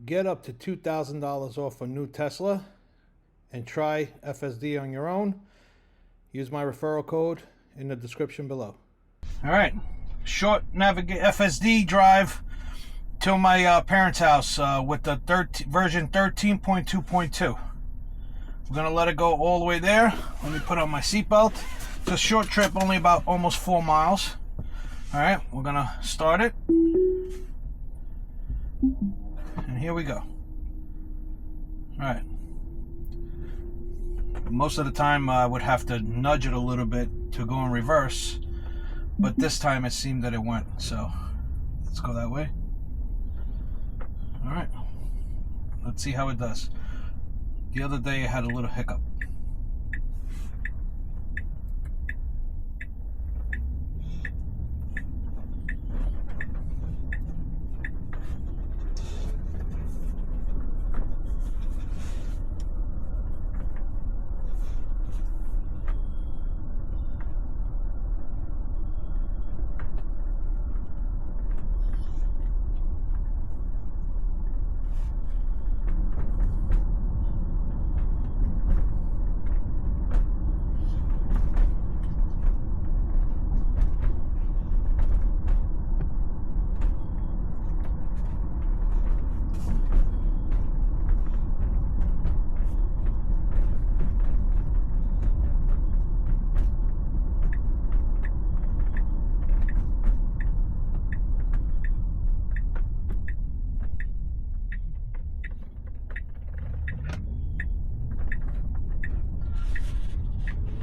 Get up to $2,000 off a new Tesla and try FSD on your own. Use my referral code in the description below. All right, short FSD drive to my parents' house with the version 13.2.2. We're gonna let it go all the way there. Let me put on my seatbelt. It's a short trip, only about almost 4 miles. All right, we're gonna start it. And here we go. All right. Most of the time I would have to nudge it a little bit to go in reverse, but this time it seemed that it went, so let's go that way. All right, let's see how it does. The other day I had a little hiccup.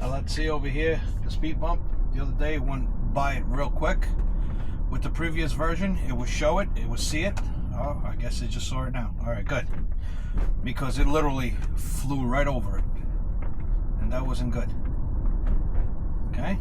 Let's see over here, the speed bump. The other day it went by it real quick. With the previous version, it would show it, it would see it. Oh, I guess it just saw it now. All right, good. Because it literally flew right over it. And that wasn't good. Okay.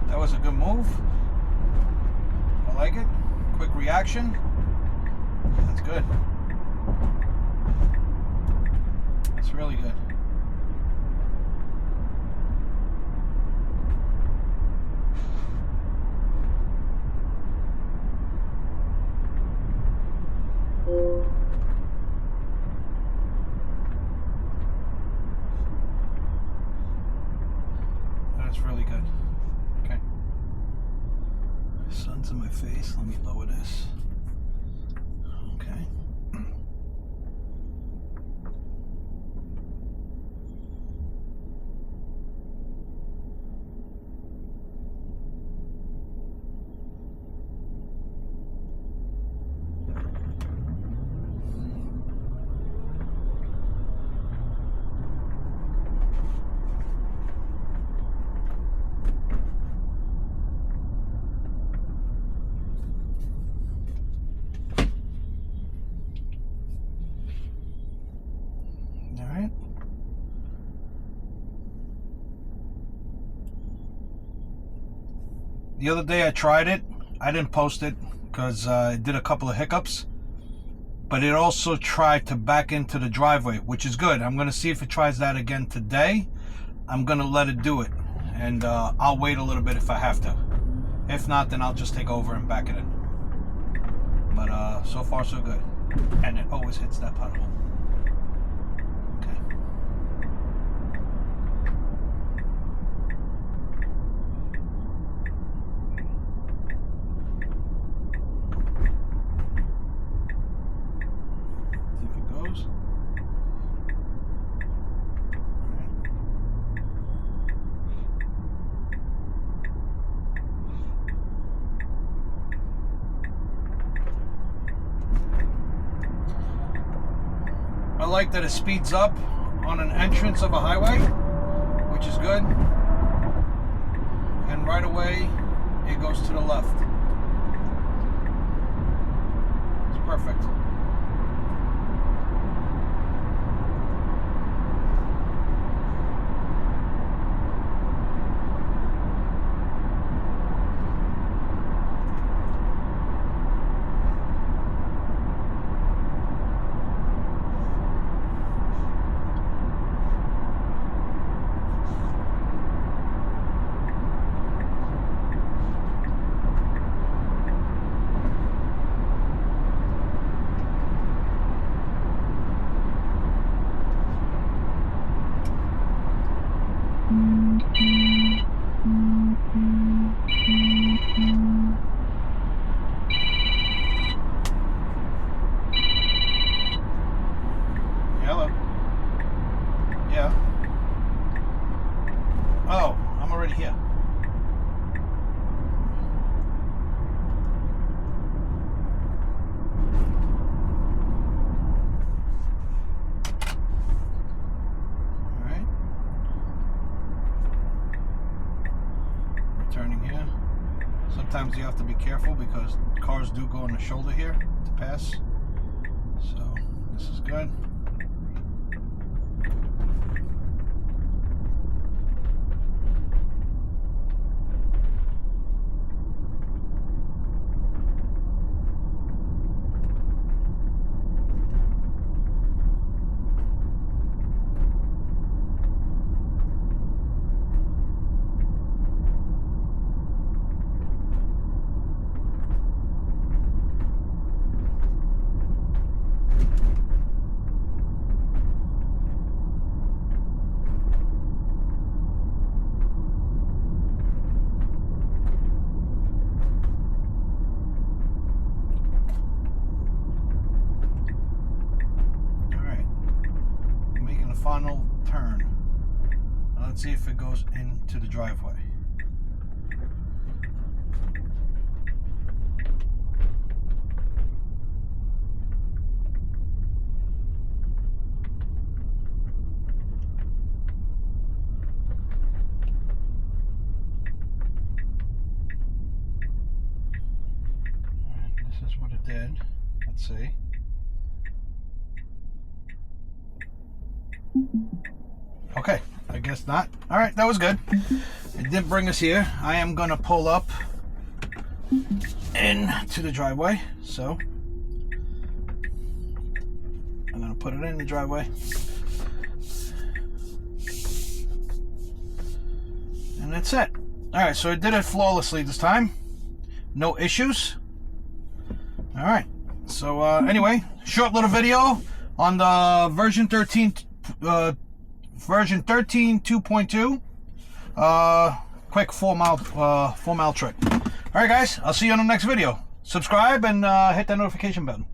That was a good move. I like it. Quick reaction. That's good. That's really good. That's really good. Okay. Sun's in my face. Let me lower this. Okay. The other day I tried it. I didn't post it because it did a couple of hiccups. But it also tried to back into the driveway, which is good. I'm going to see if it tries that again today. I'm going to let it do it. And I'll wait a little bit if I have to. If not, then I'll just take over and back it in. But so far so good. And it always hits that pothole. I like that it speeds up on an entrance of a highway, which is good. And right away, it goes to the left. sometimes you have to be careful because cars do go on the shoulder here to pass. So this is good. Final turn. Now let's see if it goes into the driveway. Alright, this is what it did. Let's see. Okay, I guess not. Alright, that was good. It did bring us here. I am gonna pull up into the driveway. So I'm gonna put it in the driveway. And that's it. Alright, so I did it flawlessly this time. No issues. Alright. So anyway, short little video on the version 13 version 2.2 quick 4 mile trick. All right guys, I'll see you on the next video. Subscribe and hit that notification button.